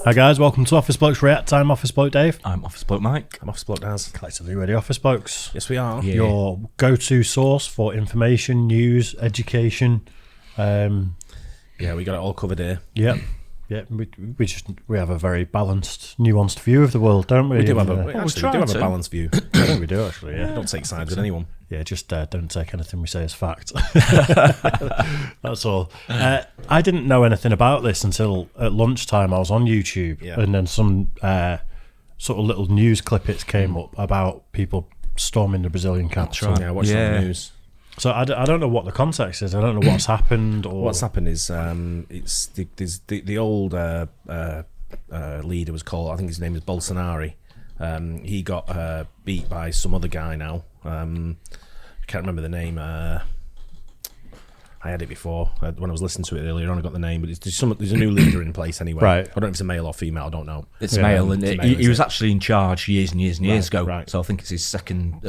Hi guys, welcome to Office Blokes React. I'm Office Bloke Dave. I'm Office Bloke Mike. I'm Office Bloke Daz. Collectively ready Office Blokes. Yes, we are. Yeah. Your go-to source for information, news, education. Yeah, we got it all covered here. Yeah, we have a very balanced, nuanced view of the world, don't we? We do have a And, balanced view. I think we do actually. Yeah, We don't take sides with anyone. yeah. Just don't take anything we say as fact. That's all. I didn't know anything about this until at lunchtime. I was on YouTube, and then some sort of little news clippets came up about people storming the Brazilian capital. Yeah, I watched it on the news. So I don't know what the context is. I don't know what's happened. Or What's happened is it's the old leader was called, I think his name is Bolsonaro. He got beat by some other guy now. I can't remember the name. I had it before when I was listening to it earlier on. I got the name, but there's a new leader in place anyway. Right. I don't know if it's a male or female. I don't know. It's male, and he was actually in charge years and years and years ago. Right. So I think it's his second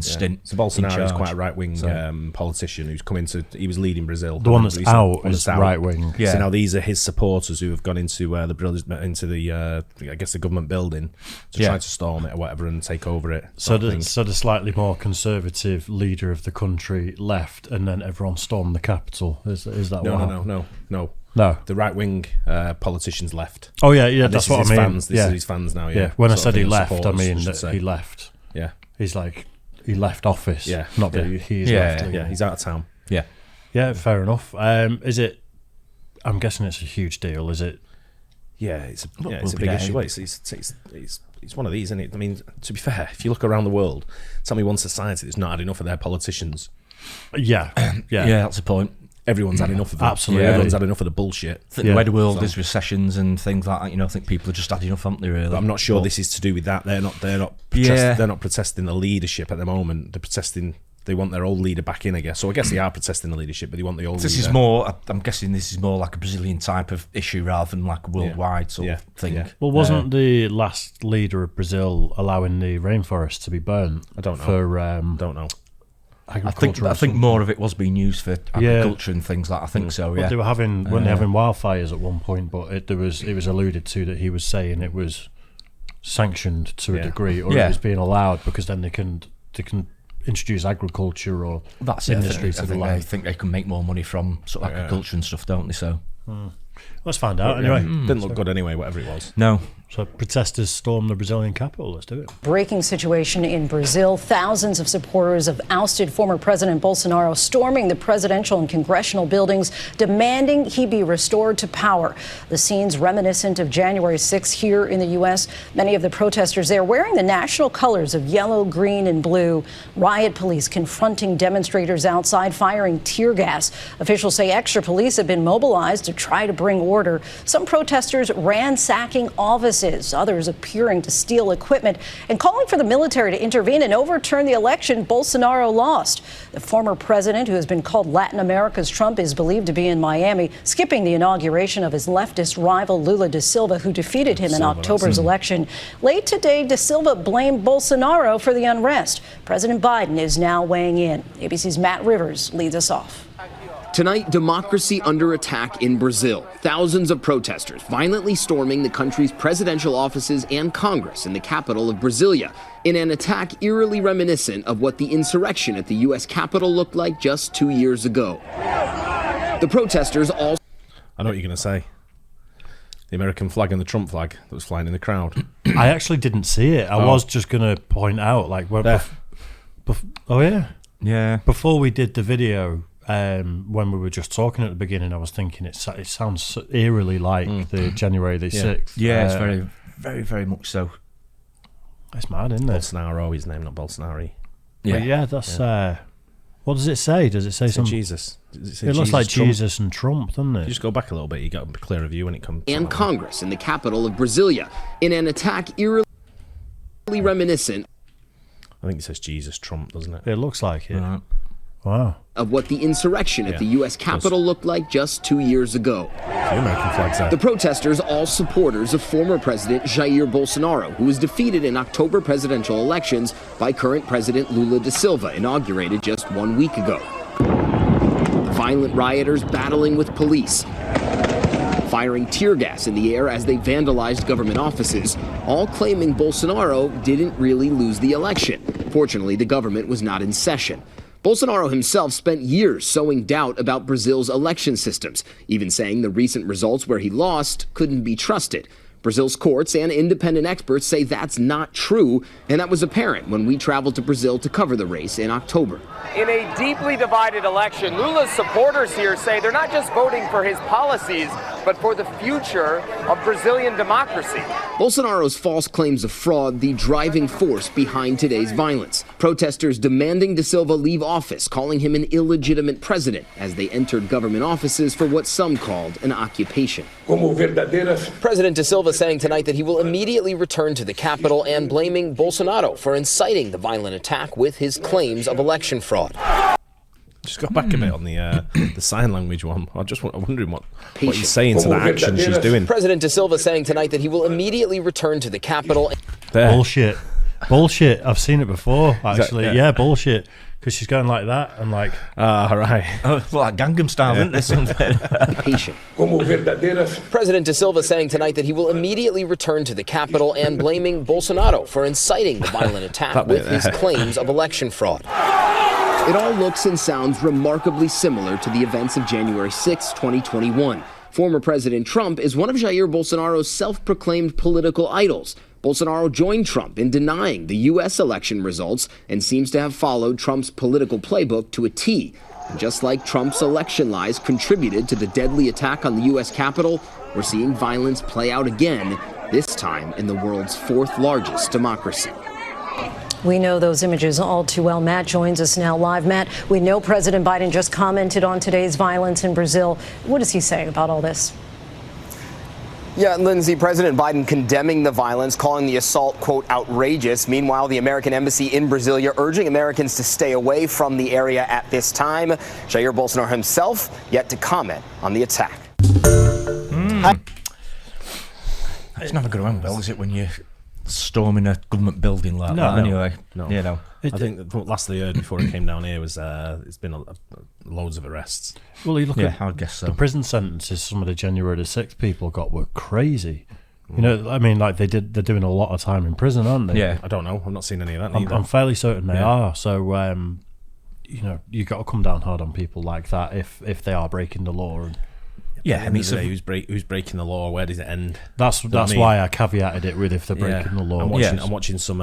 stint. So Bolsonaro is in quite a charge. right-wing politician who's come into. He was leading Brazil. the one that's out is right wing. Yeah. So now these are his supporters who have gone into the I guess the government building to try to storm it or whatever and take over it. So the slightly more conservative leader of the country left, and then everyone stormed the capital. Is that what happened? No. The right-wing politicians left. Oh yeah, And that's this what is I his mean. Fans. This is his fans now. Yeah. When I said he left, I supporters, mean should that say. he left. Yeah. He's like he left office. Yeah. Not that Yeah. he's Yeah, left. Yeah, he's out of town. Yeah. Yeah, fair enough. Is it? I'm guessing it's a huge deal. Is it? Yeah, it's a we'll big be issue. there. It's one of these, isn't it? I mean, to be fair, if you look around the world, tell me one society that's not had enough of their politicians. Yeah. Yeah, that's the point. Everyone's had enough of them. Absolutely. Everyone's had enough of the bullshit. I think the way the world is, recessions and things like that, I think people are just had enough, haven't they, really? But I'm not sure this is to do with that. They're not protesting the leadership at the moment. They're protesting. They want their old leader back in, I guess. So I guess they are protesting the leadership, but they want the old. This leader. is more. I'm guessing this is more like a Brazilian type of issue rather than like a worldwide sort of thing. Yeah. Well, wasn't the last leader of Brazil allowing the rainforest to be burnt? I don't know. For don't know. I think more of it was being used for agriculture and things like that. I think so. Well, Yeah. they were weren't they having wildfires at one point? But it was alluded to that he was saying it was sanctioned to a degree, or it was being allowed because then they can introduce agriculture or That's industry I to the think land. they think they can make more money from sort of agriculture and stuff, don't they? So Let's find out anyway. Didn't look good anyway, whatever it was. no. So protesters storm the Brazilian capital. Let's do it. Breaking situation in Brazil. Thousands of supporters of ousted former President Bolsonaro storming the presidential and congressional buildings, demanding he be restored to power. The scenes reminiscent of January 6th here in the U.S. Many of the protesters there wearing the national colors of yellow, green, and blue. Riot police confronting demonstrators outside, firing tear gas. Officials say extra police have been mobilized to try to bring order. Some protesters ransacking offices. Others appearing to steal equipment and calling for the military to intervene and overturn the election Bolsonaro lost. The former president, who has been called Latin America's Trump, is believed to be in Miami, skipping the inauguration of his leftist rival Lula da Silva, who defeated him in October's election. Late today, da Silva blamed Bolsonaro for the unrest. President Biden is now weighing in. ABC's Matt Rivers leads us off. Tonight, democracy under attack in Brazil. Thousands of protesters violently storming the country's presidential offices and Congress in the capital of Brasilia in an attack eerily reminiscent of what the insurrection at the U.S. Capitol looked like just 2 years ago. The protesters all... I know what you're going to say. The American flag and the Trump flag that was flying in the crowd. I actually didn't see it. I was just going to point out, like, before we did the video. When we were just talking at the beginning, I was thinking it sounds so eerily like the January the 6th. Yeah, it's very, very, very much so. It's mad, isn't it? Bolsonaro, his name, not Bolsonaro. Yeah, that's. What does it say? Does it say something? Jesus. It looks like Jesus and Trump, doesn't it? You just go back a little bit, you got a clearer view when it comes and Congress in the capital of Brasilia in an attack eerily reminiscent. I think it says Jesus Trump, doesn't it? It looks like it. Right. Wow. Of what the insurrection at the U.S. Capitol looked like just 2 years ago. The American flag's there. The protesters, all supporters of former President Jair Bolsonaro, who was defeated in October presidential elections by current President Lula da Silva, inaugurated just 1 week ago. The violent rioters battling with police, firing tear gas in the air as they vandalized government offices, all claiming Bolsonaro didn't really lose the election. Fortunately, the government was not in session. Bolsonaro himself spent years sowing doubt about Brazil's election systems, even saying the recent results where he lost couldn't be trusted. Brazil's courts and independent experts say that's not true, and that was apparent when we traveled to Brazil to cover the race in October. In a deeply divided election, Lula's supporters here say they're not just voting for his policies, but for the future of Brazilian democracy. Bolsonaro's false claims of fraud, the driving force behind today's violence. Protesters demanding De Silva leave office, calling him an illegitimate president as they entered government offices for what some called an occupation. President De Silva saying tonight that he will immediately return to the capital and blaming Bolsonaro for inciting the violent attack with his claims of election fraud. Just go back a bit on the sign language one. I'm wondering what he's saying to the action she's doing. President De Silva saying tonight that he will immediately return to the capital. Bullshit. I've seen it before, actually. Yeah, bullshit. Because she's going like that and like... right. Well, like Gangnam Style, isn't this something? Patient. President De Silva saying tonight that he will immediately return to the capital and blaming Bolsonaro for inciting the violent attack with his claims of election fraud. It all looks and sounds remarkably similar to the events of January 6, 2021. Former President Trump is one of Jair Bolsonaro's self-proclaimed political idols. Bolsonaro joined Trump in denying the U.S. election results and seems to have followed Trump's political playbook to a T. And just like Trump's election lies contributed to the deadly attack on the U.S. Capitol, we're seeing violence play out again, this time in the world's fourth largest democracy. We know those images all too well. Matt joins us now live. Matt, we know President Biden just commented on today's violence in Brazil. What is he saying about all this? Yeah, Lindsay, President Biden condemning the violence, calling the assault, quote, outrageous. Meanwhile, the American embassy in Brasilia urging Americans to stay away from the area at this time. Jair Bolsonaro himself yet to comment on the attack. It's never going to end well, is it, when you're storming a government building like that? Anyway, you know. I think the last they heard before it came down here was it's been loads of arrests. Well, you look at I guess so. The prison sentences some of the January 6th people got were crazy. You know, I mean, like they're doing a lot of time in prison, aren't they? Yeah, I don't know. I've not seen any of that either. I'm fairly certain they are. So, you know, you got to come down hard on people like that if they are breaking the law. And yeah, I mean, who's breaking the law? Where does it end? That's why I caveated it with if they're breaking the law. I'm watching some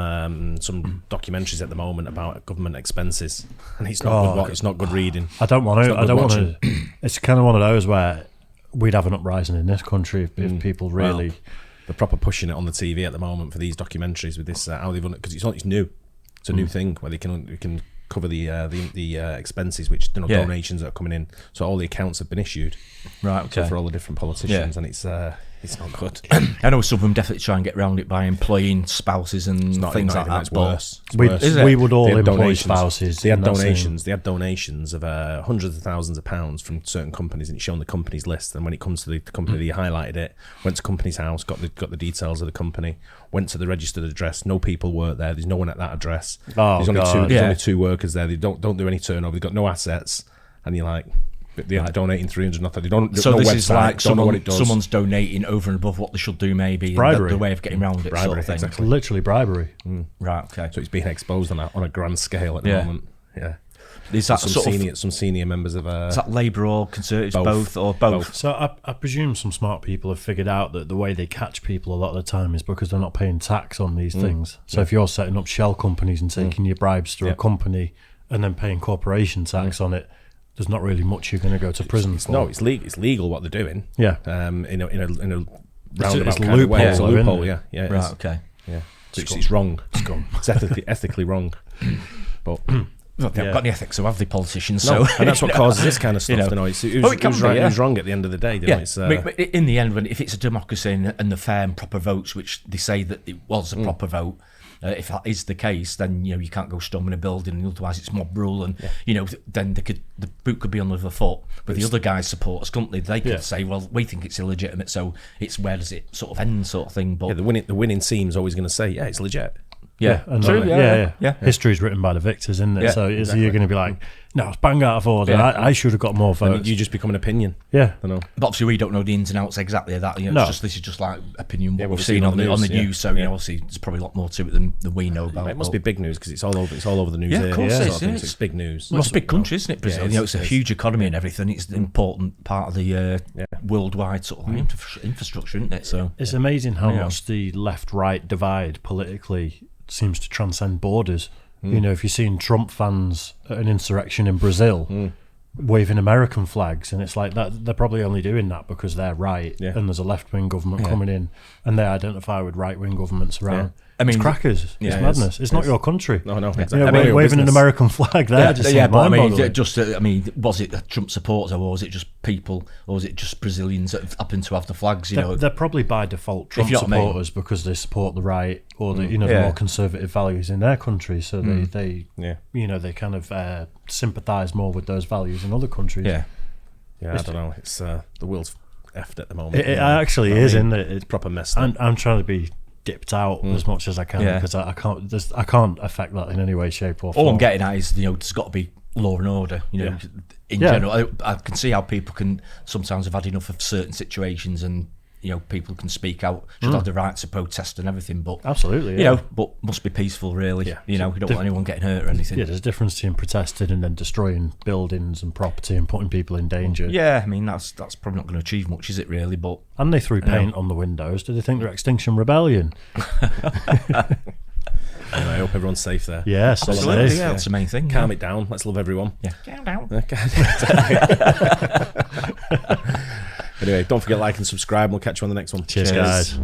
documentaries at the moment about government expenses, and it's not it's not good reading. I don't want to. It's kind of one of those where we'd have an uprising in this country if people really. Well, they're proper pushing it on the TV at the moment for these documentaries with this how they've done it, because it's new. It's a new thing where they can cover the expenses, which donations that are coming in. So all the accounts have been issued, right? Okay. For all the different politicians, and it's not good. I know some of them definitely try and get around it by employing spouses and things like that. It's worse. We would all employ spouses. They had donations. They had donations of hundreds of thousands of pounds from certain companies, and it's shown the company's list. And when it comes to the company, they highlighted it. Went to company's house, got the details of the company. Went to the registered address. No people work there. There's no one at that address. There's only two workers there. They don't do any turnover. They've got no assets. And you're like, they're donating 300 nothing. They don't. So no this website, is like someone's donating over and above what they should do. Maybe bribery. The way of getting around it. Bribery, sort of thing. exactly. Literally bribery. Right. Okay. So it's being exposed on a grand scale at the moment. Yeah. Is that some senior members of is that Labour or Conservatives, both? So I presume some smart people have figured out that the way they catch people a lot of the time is because they're not paying tax on these things. So if you're setting up shell companies and taking your bribes through a company and then paying corporation tax on it, there's not really much you're going to go to prison for. No, it's legal. It's legal what they're doing. Yeah. In a roundabout kind loophole, of way. It's a loophole. Yeah. Right. Okay. Yeah. So it's wrong. It's ethically wrong. But. Well, they haven't got any ethics, so have the politicians? No, so and that's what causes this kind of stuff. Who's wrong at the end of the day? But in the end, if it's a democracy and the fair and proper votes, which they say that it was a proper vote, if that is the case, then you can't go storming a building, and otherwise it's mob rule, and then the boot could be on the other foot. But the other guys' supporters, couldn't they? They could say, well, we think it's illegitimate, so it's where does it sort of end, sort of thing. But the winning team's always going to say, it's legit. Yeah, true. Yeah. History's written by the victors, isn't it? Yeah, so you're going to be like, No, it's bang out of order. Yeah. I should have got more And votes. you just become an opinion. Yeah. I know. But obviously, we don't know the ins and outs exactly of that. You know, No. it's just, this is just like opinion what what we've seen on the yeah. news. So you know, obviously, there's probably a lot more to it than we know about. It must be big news because it's all over the news. Yeah, here, of course sort it is, thing, yeah. so it's big news. Well, it's a big country, isn't it, Brazil? Yeah, You know, it's a it's- huge economy and everything. It's an important part of the worldwide sort of infrastructure, isn't it? So It's amazing how Yeah. much the left-right divide politically seems to transcend borders. You know, if you're seeing Trump fans at an insurrection in Brazil waving American flags, and it's like that they're probably only doing that because they're right, Yeah. and there's a left-wing government coming in, and they identify with right-wing governments around. I mean, it's crackers. yeah, it's it madness. is. It's not your country. No, You exactly. know, I mean, your waving an business. American flag there. just yeah, seems but I mean, mind-boggling. was it Trump supporters, or was it just people, or was it just Brazilians that happen to have the flags? You know, They're probably by default Trump you know what I mean. supporters because they support the right or the the Yeah. more conservative values in their country. So they Yeah. they kind of sympathise more with those values in other countries. yeah. Yeah, I don't know. It's the world's effed at the moment. It actually is, isn't it? It's proper messed up. I'm trying to be dipped out as much as I can Yeah. because I can't. I can't affect that in any way, shape, or form. All I'm getting at is, there's got to be law and order. You know, in Yeah. general, I can see how people can sometimes have had enough of certain situations, and people can speak out, should have the right to protest and everything. But Absolutely, yeah. but must be peaceful, really. Yeah. You don't want anyone getting hurt or anything. Yeah, there's a difference between protesting and then destroying buildings and property and putting people in danger. Yeah, I mean that's probably not going to achieve much, is it really? But And they threw paint on the windows. Do they think they're Extinction Rebellion? Anyway, I hope everyone's safe there. Yes, absolutely, absolutely. yeah, that's the main thing. Calm it down. Let's love everyone. Yeah. Calm down. Anyway, don't forget to like and subscribe. We'll catch you on the next one. Cheers, guys.